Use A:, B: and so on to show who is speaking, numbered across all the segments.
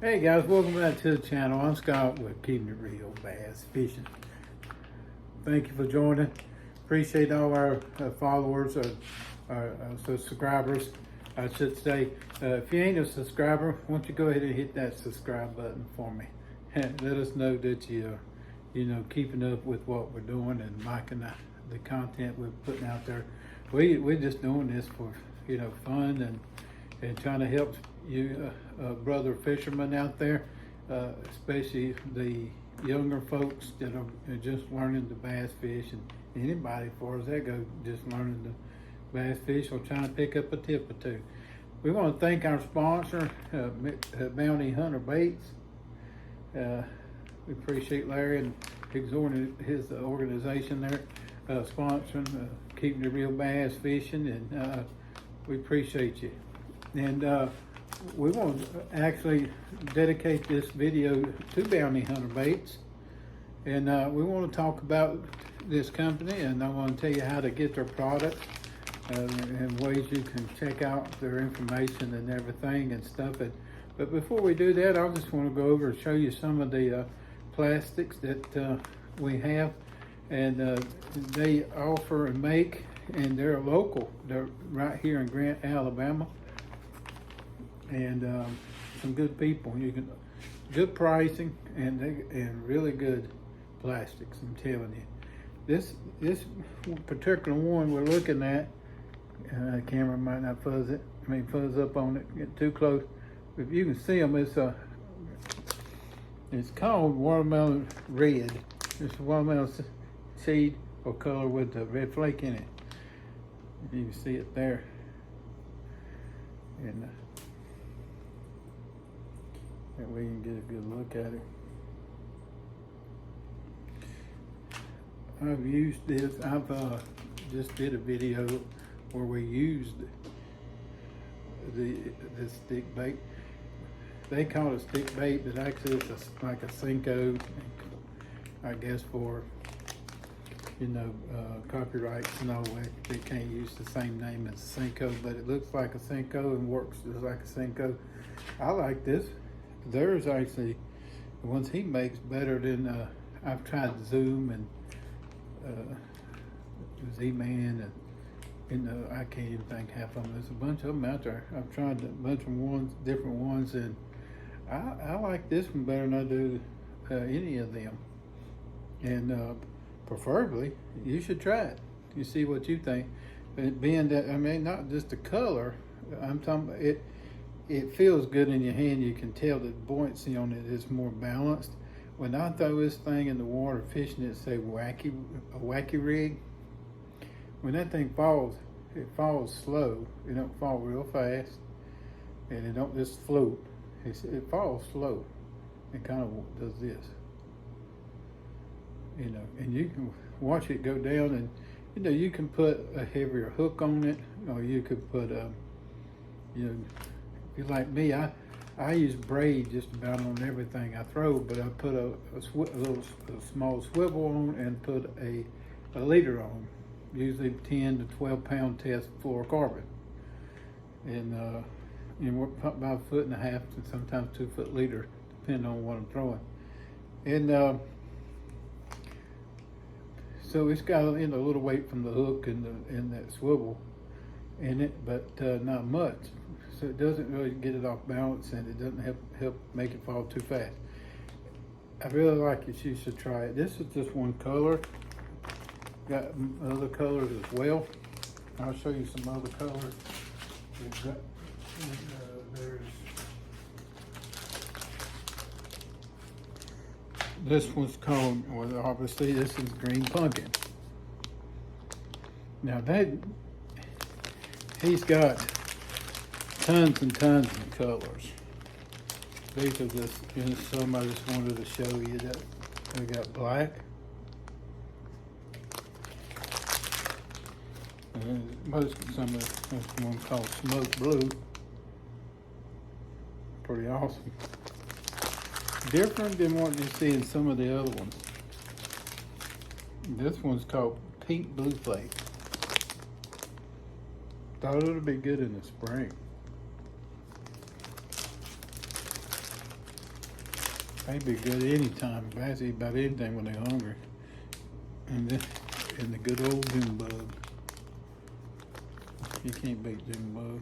A: Hey guys, welcome back to the channel. I'm Scott with Keeping It Real Bass Fishing. Thank you for joining. Appreciate all our followers, our subscribers, I should say. If you ain't a subscriber, why don't you go ahead and hit that subscribe button for me. Let us know that you're keeping up with what we're doing and liking the content we're putting out there. We're just doing this for fun and trying to help you brother fishermen out there, especially the younger folks that are just learning to bass fish, and anybody, as far as that goes, just learning to bass fish or trying to pick up a tip or two. We want to thank our sponsor, Bounty Hunter Baits. We appreciate Larry and his organization there sponsoring Keeping It Real Bass Fishing, and we appreciate you. And we want to actually dedicate this video to Bounty Hunter Baits, and we want to talk about this company, and I want to tell you how to get their products and ways you can check out their information and everything and stuff. But before we do that, I just want to go over and show you some of the plastics that we have, and they offer and make, and they're local. They're right here in Grant, Alabama. And some good people. You can good pricing and really good plastics. I'm telling you, this particular one we're looking at, camera might not fuzz up on it, get too close. If you can see them, it's called watermelon red. It's watermelon seed or color with the red flake in it. You can see it there. And that way you can get a good look at it. I've used this. I've just did a video where we used the stick bait. They call it stick bait, but actually it's like a Senko, I guess, for copyrights and all that. They can't use the same name as a Senko, but it looks like a Senko and works just like a Senko. I like this. There's actually the ones he makes better than I've tried Zoom and Z-Man and I can't even think half of them. There's a bunch of them out there. I've tried a bunch of different ones, and I like this one better than I do any of them. And preferably, you should try it. You see what you think. But being that, I mean, not just the color, I'm talking about it. It feels good in your hand. You can tell the buoyancy on it is more balanced. When I throw this thing in the water fishing, it say Wacky Rig. When that thing falls, it falls slow. It don't fall real fast, and it don't just float. It falls slow. It kind of does this, and you can watch it go down, and you can put a heavier hook on it, or you could put if you're like me, I use braid just about on everything I throw, but I put a small swivel on and put a leader on, usually 10 to 12 pound test fluorocarbon, and we're about 1.5 foot to sometimes 2 foot leader, depending on what I'm throwing, and so it's got a little weight from the hook and that swivel in it, but not much. So it doesn't really get it off balance, and it doesn't help make it fall too fast. I really like it. You should try it. This is just one color. Got other colors as well. I'll show you some other colors. We've got, this one's called, well, obviously this is green pumpkin. Now he's got tons and tons of colors. These are just some I just wanted to show you. That we got black, and some of this one called smoke blue. Pretty awesome. Different than what you see in some of the other ones. This one's called pink blue flake. Thought it would be good in the spring. They'd be good anytime. Bass eat about anything when they're hungry. And the good old June bug. You can't beat June bug.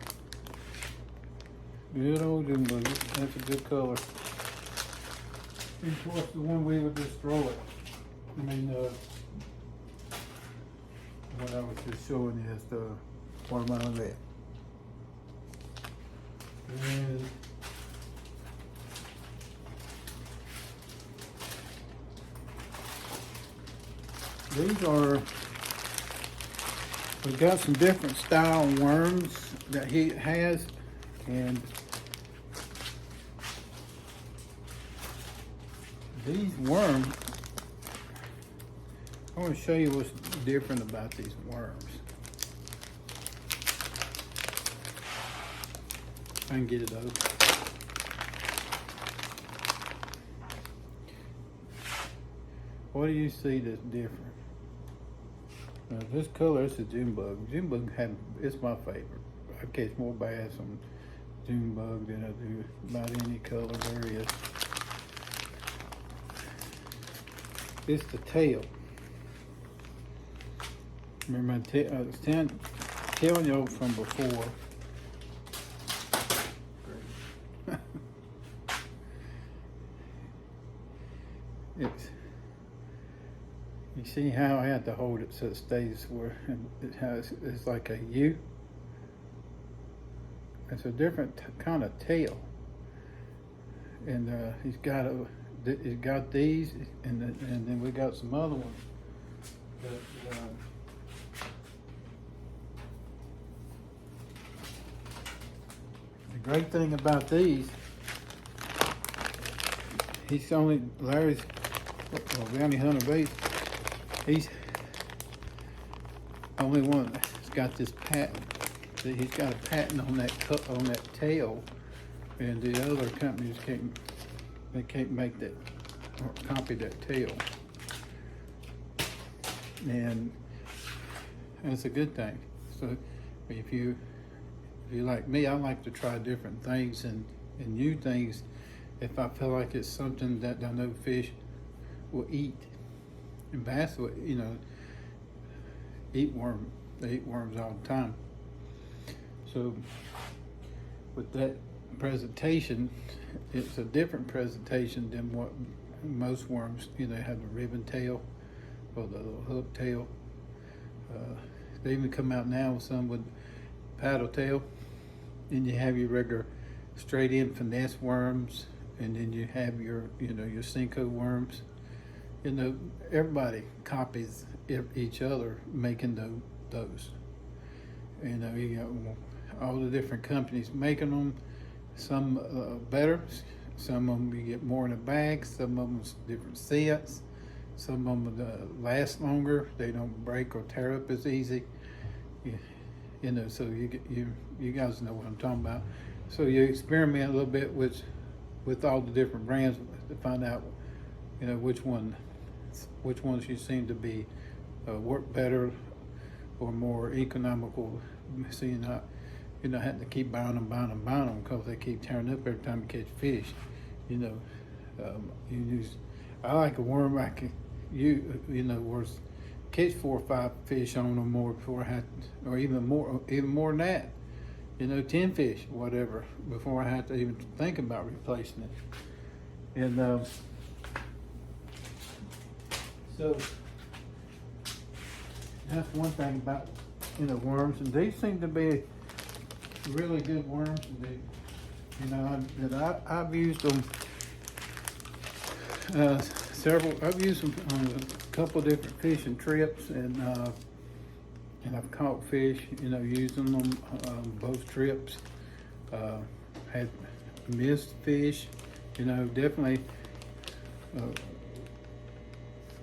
A: Good old June bug. That's a good color. And of course, the one we would just throw it. I mean, what I was just showing you is the watermelon red. And these are, we've got some different style worms that he has, and these worms, I want to show you what's different about these worms. I can get it open. What do you see that's different? Now this color is a June bug. June bug it's my favorite. I catch more bass on June bug than I do about any color there is. It's the tail. Remember I was telling you from before. You see how I had to hold it so it stays where it has, it's like a U. It's a different kind of tail, and he's got these, and then we got some other ones. But, the great thing about these, Larry's bounty hunter bait. He's the only one that's got this patent. He's got a patent on that tail, and the other companies can't make that or copy that tail. And that's a good thing. So if you like me, I like to try different things and new things if I feel like it's something that I know fish will eat. And bass will, eat worms. They eat worms all the time. So with that presentation, it's a different presentation than what most worms, have the ribbon tail or the little hook tail. They even come out now with some with paddle tail. Then you have your regular straight in finesse worms, and then you have your Cinco worms. Everybody copies each other making those. You got all the different companies making them. Some better, some of them you get more in a bag. Some of them different sets. Some of them last longer. They don't break or tear up as easy. So you guys know what I'm talking about. So you experiment a little bit with all the different brands to find out, which ones you seem to be work better or more economical. So you're not having to keep buying them because they keep tearing up every time you catch fish. I like a worm I can where catch 4 or 5 fish on them more before I had, or even more than that. 10 fish, whatever, before I have to even think about replacing it. And so that's one thing about worms, and these seem to be really good worms. I've used them I've used them on a couple different fishing trips, and I've caught fish, using them both trips. Had missed fish, definitely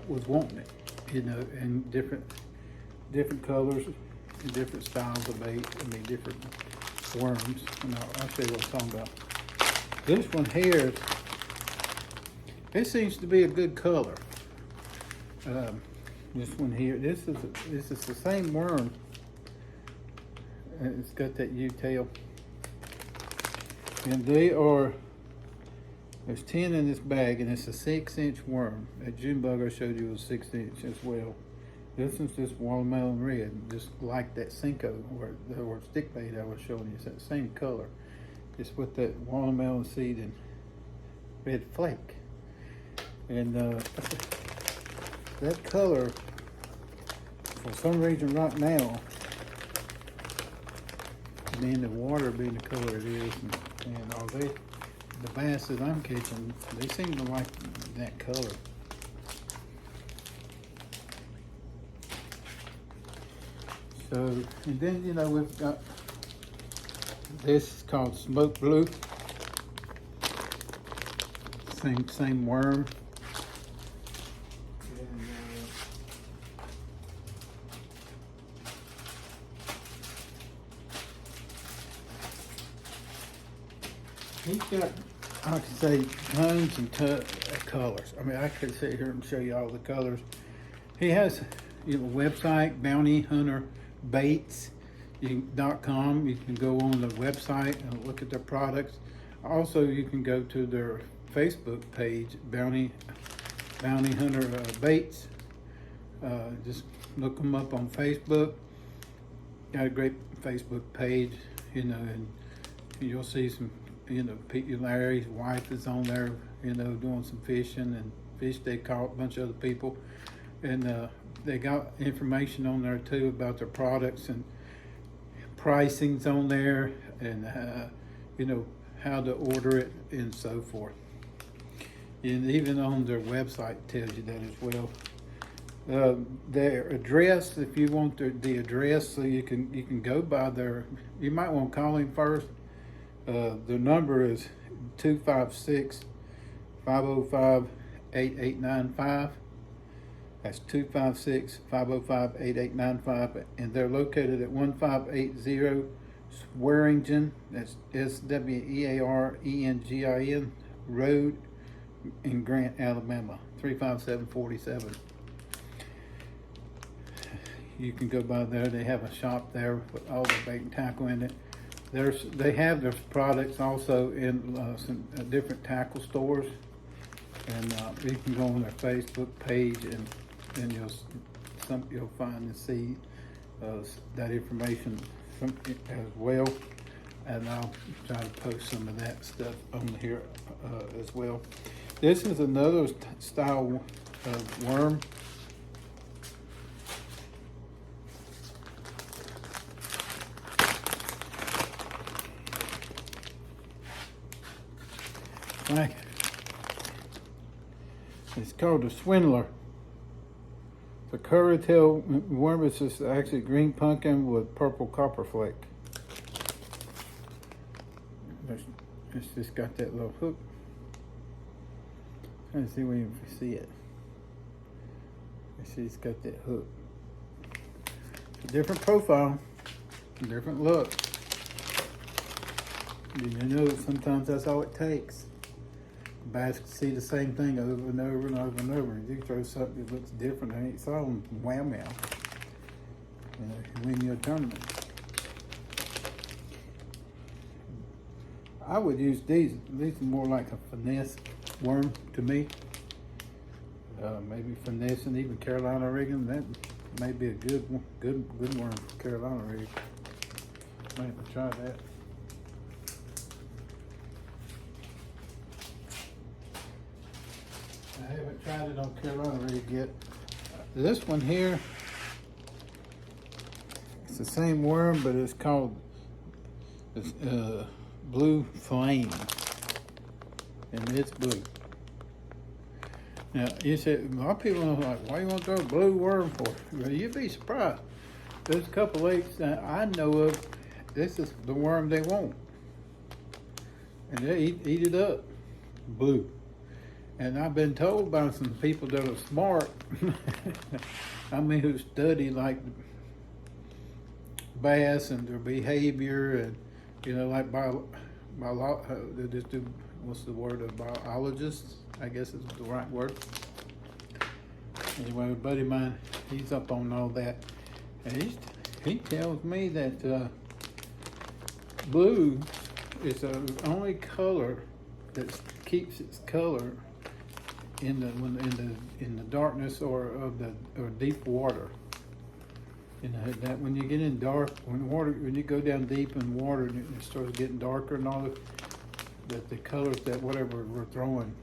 A: was wanting it, and different colors, and different styles of bait. Different worms. And I'll show you what I'm talking about. This one here, it seems to be a good color. This one here, this is the same worm. It's got that U tail, and they are There's 10 in this bag, and it's a 6-inch worm. That June bug I showed you was 6 inch as well. This is just watermelon red, just like that Cinco or stick bait I was showing you. It's that same color. It's with that watermelon seed and red flake. And that color, for some reason right now, being the water being the color it is, and all the bass that I'm catching, they seem to like that color. So, and then, you know, we've got, this is called smoke blue. Same worm. And, he's got, I could say, tons and tons of colors. I mean, I could sit here and show you all the colors. He has, you know, a website, bountyhunterbaits.com. You can go on the website and look at their products. Also, you can go to their Facebook page, Bounty Hunter Baits. Just look them up on Facebook. Got a great Facebook page, you know, and you'll see some, you know, Larry's wife is on there, you know, doing some fishing and fish they caught, a bunch of other people. And they got information on there too about their products and pricings on there, and you know, how to order it and so forth. And even on their website tells you that as well. Their address, if you want the address, so you can go by their, you might want to call him first. The number is 256-505-8895. That's 256-505-8895, and they're located at 1580 Swearingen. That's Swearingin Road in Grant, Alabama, 35747. You can go by there. They have a shop there with all the bait and tackle in it. They have their products also in some different tackle stores, and you can go on their Facebook page and you'll find and see that information as well. And I'll try to post some of that stuff on here as well. This is another style of worm. It's called a swindler. The curly-tail worm is just actually green pumpkin with purple copper flake. It's just got that little hook. Trying to see where you can see it. You see it's got that hook. It's a different profile, different look. You know, sometimes that's all it takes. Bass see the same thing over and over and over and over. You throw something that looks different, and it's all wham out. You know, you win your tournament. I would use these. These are more like a finesse worm to me. Maybe finesse and even Carolina rigging. That may be a good worm for Carolina rig. Might have to try that. I haven't tried it on Carolina rig yet. This one here, it's the same worm, but it's called Blue Flame, and it's blue. Now, you said, a lot of people are like, why you want to throw a blue worm for? Well, you'd be surprised. There's a couple lakes that I know of, this is the worm they want. And they eat it up, blue. And I've been told by some people that are smart, I mean, who study like bass and their behavior, and you know, like they just do, what's the word, of biologists, I guess is the right word. Anyway, a buddy of mine, he's up on all that, and he tells me that blue is the only color that's keeps its color in the darkness or deep water. You know that when you get in dark, when you go down deep in water and it starts getting darker and all that the colors that whatever we're throwing,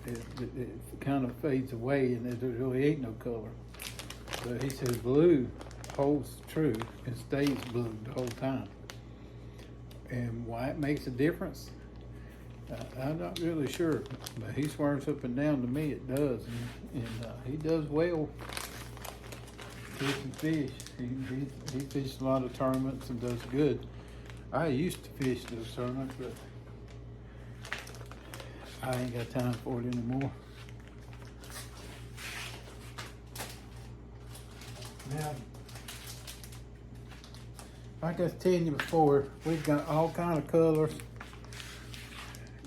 A: it kind of fades away and there really ain't no color. But he says blue holds true and stays blue the whole time. And why it makes a difference, I'm not really sure, but he swears up and down to me it does, and he does well fishing fish. He fishes a lot of tournaments and does good. I used to fish those tournaments, but I ain't got time for it anymore. Now, like I was telling you before, we've got all kind of colors.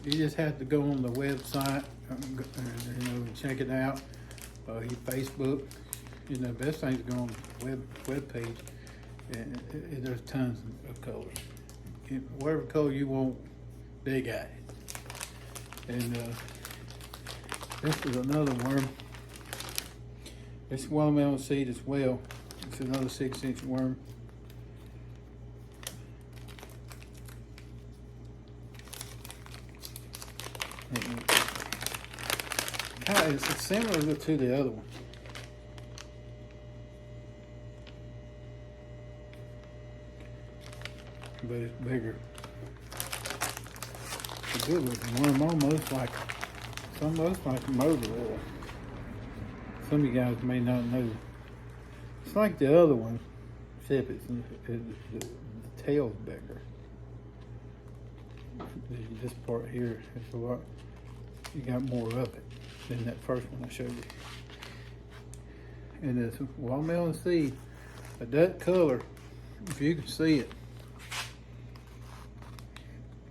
A: You just have to go on the website, and check it out. Your Facebook, best thing is go on the web page, and there's tons of colors. Whatever color you want, they got it. And this is another worm. It's watermelon seed as well. It's another 6-inch worm. It's similar to the other one. But it's bigger. It's a good looking worm, almost like motor oil. Some of you guys may not know. It's like the other one, except the tail's bigger. This part here is a lot. You got more of it than that first one I showed you. And it's watermelon seed, that color, if you can see it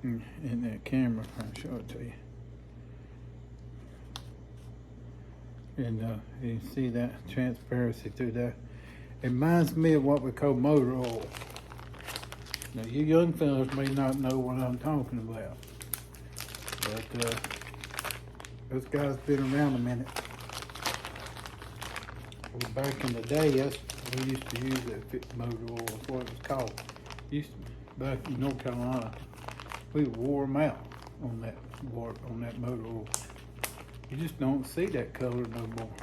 A: in that camera, I'll show it to you. And you can see that transparency through that. It reminds me of what we call motor oil. Now, you young fellas may not know what I'm talking about, but those guys been around a minute. Well, back in the day, we used to use that motor oil. That's what it was called. Back in North Carolina, we wore them out on that motor oil. You just don't see that color no more.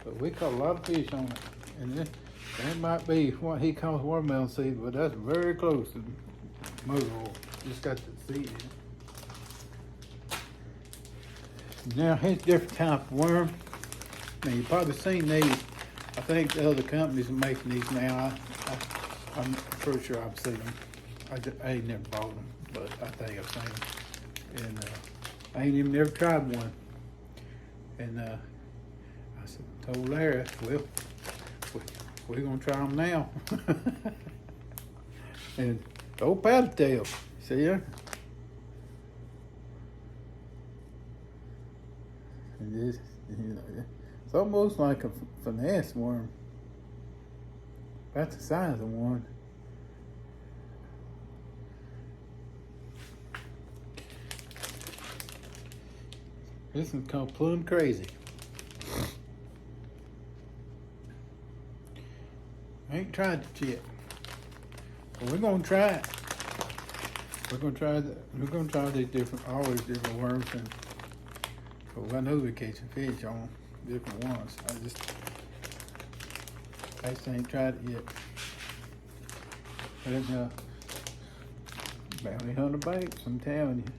A: But we caught a lot of fish on it, and that might be what he calls watermelon seed, but that's very close to motor oil. Just got the seed in it. Now here's a different type of worm. Now you've probably seen these. I think the other companies are making these now. I'm pretty sure I've seen them. I ain't never bought them, but I think I've seen them. And I ain't even never tried one. And I told Larry, well, we're gonna try them now. And old paddle tail, see ya? And it's almost like a finesse worm. That's the size of one. This is called plum crazy. I ain't tried it yet, but we're gonna try it. We're gonna try all these different worms, and I know we're catching fish on different ones. I just ain't tried it yet. And bounty hunter baits, I'm telling you.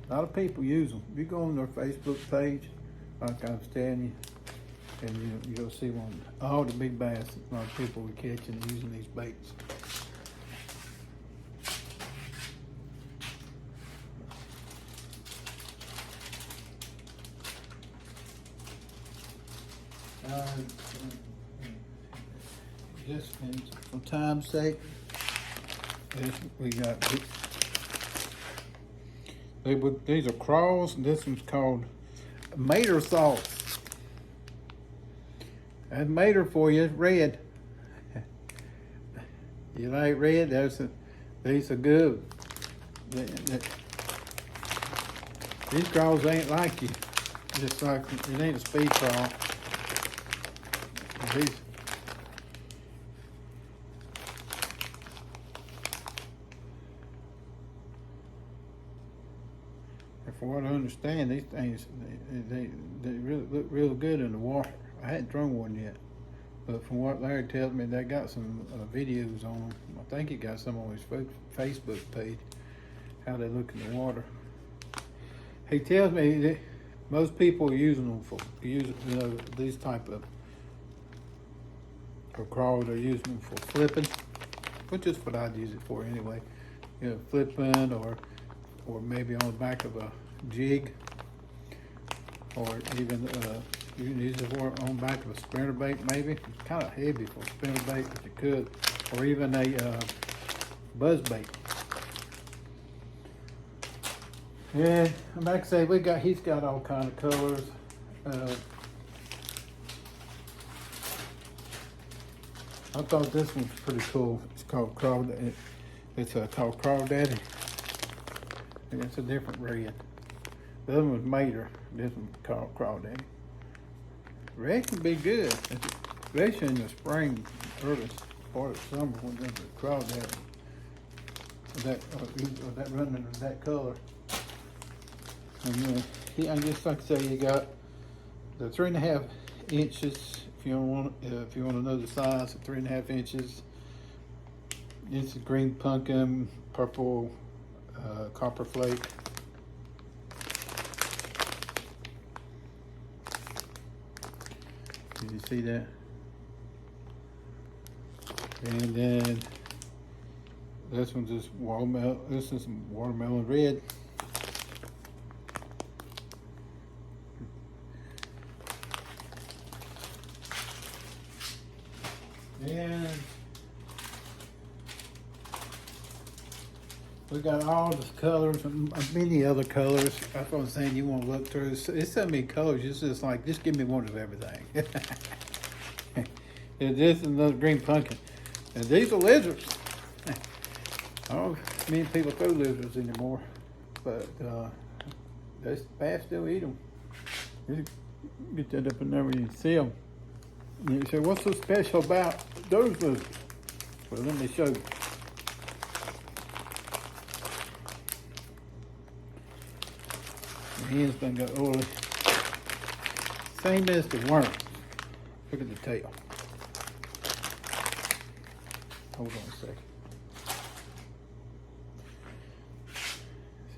A: A lot of people use them. You go on their Facebook page, like I was telling you, and you'll see one. All the big bass, a lot of people are catching and using these baits. Just for time's sake, we got these are crawls, and this one's called mater sauce. That's mater for you, red. You like red? These are good. These crawls ain't like you. Just like, it ain't a speed crawl. These, from what I understand, these things, they really look real good in the water. I hadn't thrown one yet, but from what Larry tells me, they got some videos on them. I think he got some on his Facebook page, how they look in the water. He tells me that most people are using them for, these type of crawls. They're using them for flipping, which is what I'd use it for anyway. Flipping or maybe on the back of a jig, or even you can use it for on the back of a spinnerbait maybe. It's kind of heavy for a spinnerbait, but you could, or even a buzz bait. Yeah, and like I say, he's got all kind of colors. I thought this one's pretty cool. It's called Crawdaddy. It's called Crawdaddy. And it's a different red. The other one's Mater. This one's called Crawdaddy. Red can be good, especially in the spring, early part of summer when there's a Crawdaddy. That running in that color. And and just like I say, you got the 3.5 inches. If you want to know the size, of 3.5 inches. It's a green pumpkin, purple copper flake. Did you see that? And then this one's just watermelon. This is watermelon red. And we got all the colors and many other colors. That's what I'm saying. You want to look through. It's so many colors. It's just like, just give me one of everything. And this is another green pumpkin. And these are lizards. Oh, many people throw lizards anymore, but they bass still eat them. Get that up in there where you can see them. And you say, what's so special about those lizards? Well, let me show you. The hand's done got oily. Same as the worms. Look at the tail. Hold on a second.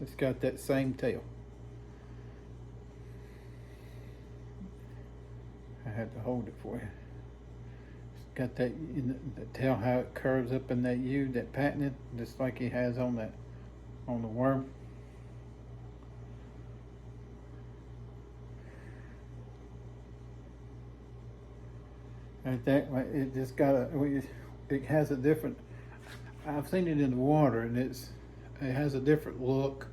A: It's got that same tail. I had to hold it for you. It's got that the tail, how it curves up in that U, that patented, just like he has on the worm. And that it just got it has a different. I've seen it in the water, and it has a different look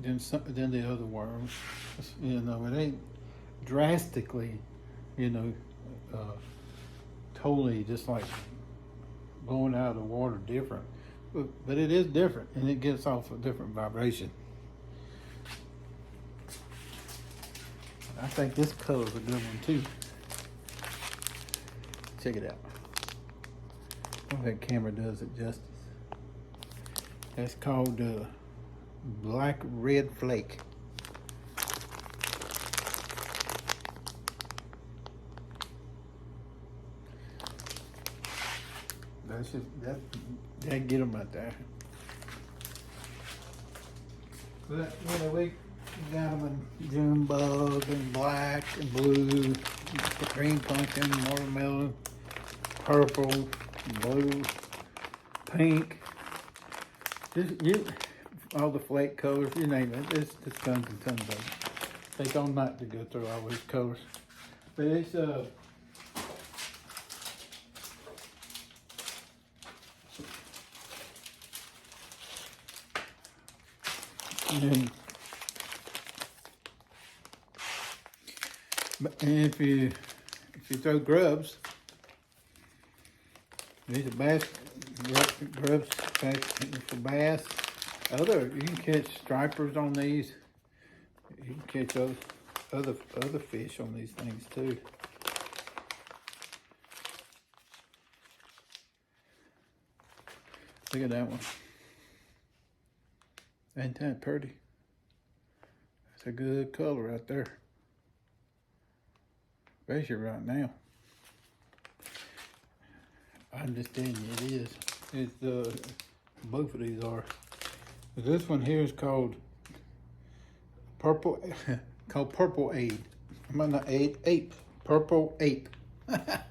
A: than the other worms. It ain't drastically, totally just like blowing out of the water different, but it is different, and it gives off a different vibration. I think this color's a good one too. Check it out. I don't think the camera does it justice. That's called black red flake. That's just that get them right there. But we got them in June bug and black and blue, green pumpkin, watermelon, purple, blue, pink. All the flake colors, you name it. It's just tons and tons of them. Take all night to go through all these colors. But it's and if you throw grubs, these are bass grubs for bass. You can catch stripers on these. You can catch other fish on these things too. Look at that one. Ain't that pretty? That's a good color right there. Especially right now. I understand it is. It's both of these are. But this one here is called Purple Aid. I might not ape. Purple Ape. I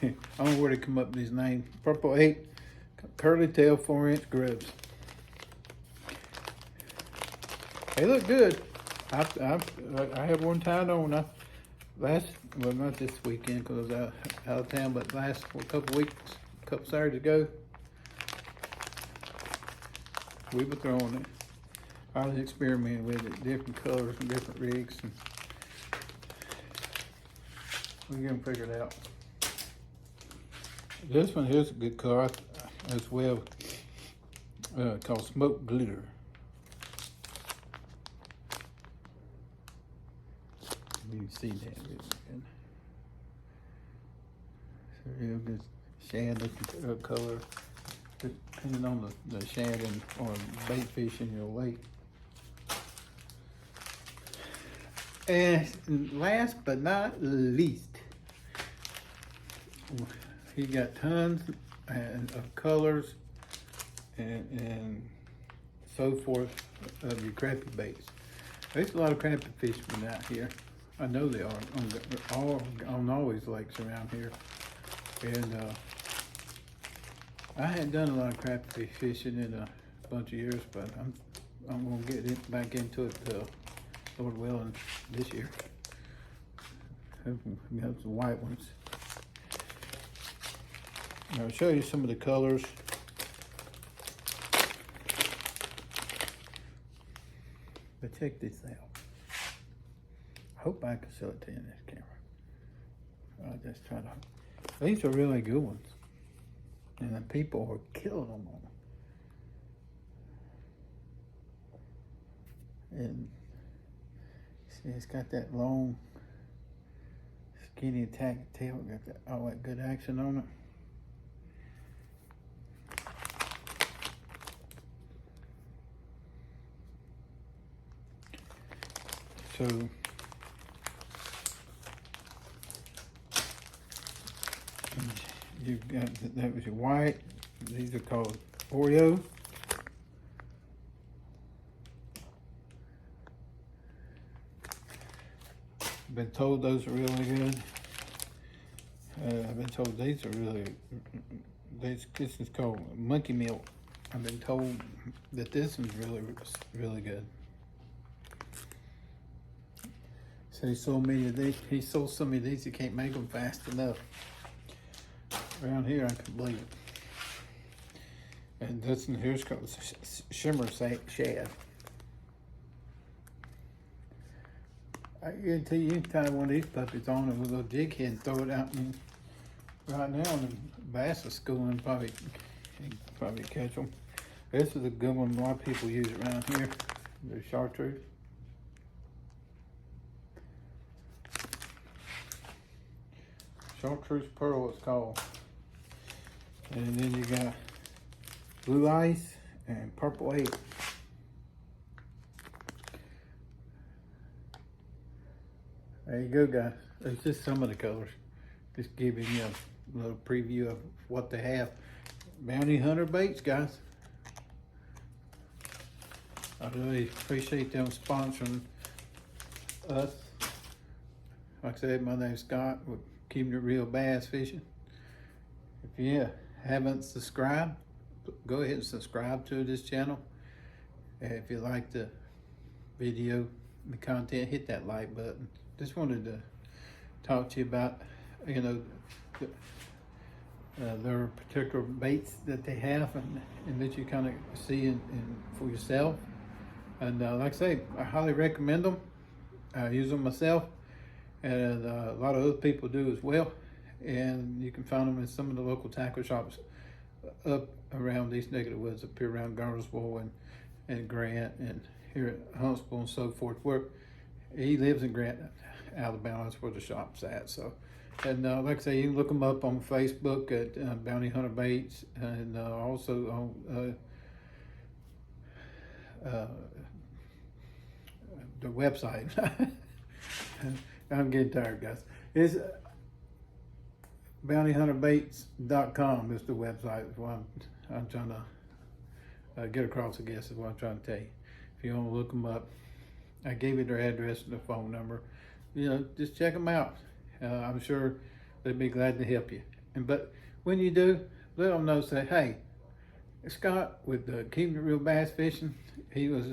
A: don't know where they come up with these names. Purple Ape, curly tail, 4-inch grubs. They look good. I had one tied on. Well, not this weekend because I was out of town, but last couple Saturdays ago, we were throwing it. I was experimenting with it, different colors and different rigs, and we're gonna figure it out. This one here's a good color as well, called Smoke Glitter. You can see that really good. So real good shad looking color, depending on the shad or bait fish in your lake. And last but not least, he got tons of colors and so forth of your crappie baits. There's a lot of crappie fishermen out here. I know they are on all these lakes around here. And I hadn't done a lot of crappie fishing in a bunch of years, but I'm gonna get back into it, Lord willing, this year. We have some white ones. And I'll show you some of the colors. But check this out. I hope I can show it to you in this camera. I'll just try to. These are really good ones. And the people are killing them on them. And see, it's got that long, skinny tack tail. Got all that good action on it. So you've got that was your white. These are called Oreo. Been told those are really good. I've been told these are really. This is called monkey milk. I've been told that this one's really good. So he sold me these. He sold so many of these he can't make them fast enough. Around here, I can believe it. And this one here's called Shimmer Shad. I guarantee you can tie one of these puppies on with a little jig head and throw it out. And right now, the bass is schooling, probably catch them. This is a good one. A lot of people use it around here. The chartreuse. Chartreuse pearl, it's called. And then you got blue ice and purple 8. There you go, guys. It's just some of the colors. Just giving you a little preview of what they have. Bounty Hunter baits, guys. I really appreciate them sponsoring us. Like I said, my name's Scott with Keeping It Real Bass Fishing. If you haven't subscribed, go ahead and subscribe to this channel. If you like the video, the content, hit that like button. Just wanted to talk to you about, their particular baits that they have and that you kind of see for yourself. And like I say, I highly recommend them. I use them myself, and a lot of other people do as well. And you can find them in some of the local tackle shops up around these neck of the woods, up here around Garnersville and Grant and here at Huntsville and so forth, where He lives in Grant, Alabama. That's where the shop's at. So, and like I say, you can look them up on Facebook at Bounty Hunter Baits, and also on the website. I'm getting tired, guys. It's bountyhunterbaits.com is the website. Is what I'm trying to get across, I guess, is what I'm trying to tell you. If you want to look them up, I gave you their address and their phone number. You know, just check them out. I'm sure they'd be glad to help you. But when you do, let them know, say, hey, Scott with Keeping It Real Bass Fishing, he was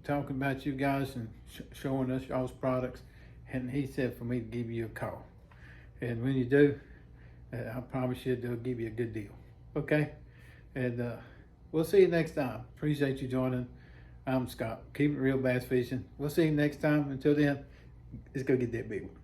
A: talking about you guys and showing us y'all's products, and he said for me to give you a call. And when you do, I promise you they'll give you a good deal. Okay? And we'll see you next time. Appreciate you joining. I'm Scott, Keeping It Real Bass Fishing. We'll see you next time. Until then, let's go get that big one.